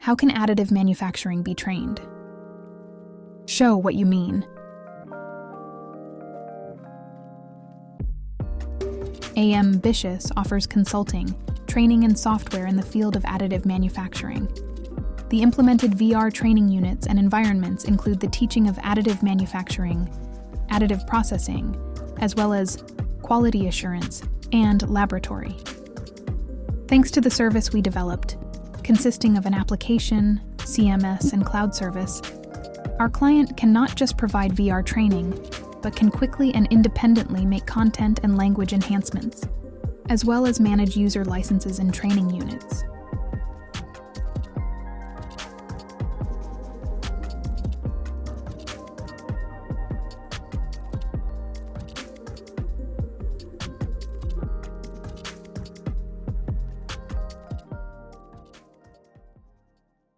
How can additive manufacturing be trained? Show what you mean. Ambitious offers consulting, training, and software in the field of additive manufacturing. The implemented VR training units and environments include the teaching of additive manufacturing, additive processing, as well as quality assurance and laboratory. Thanks to the service we developed, consisting of an application, CMS, and cloud service, our client can not just provide VR training, but can quickly and independently make content and language enhancements, as well as manage user licenses and training units.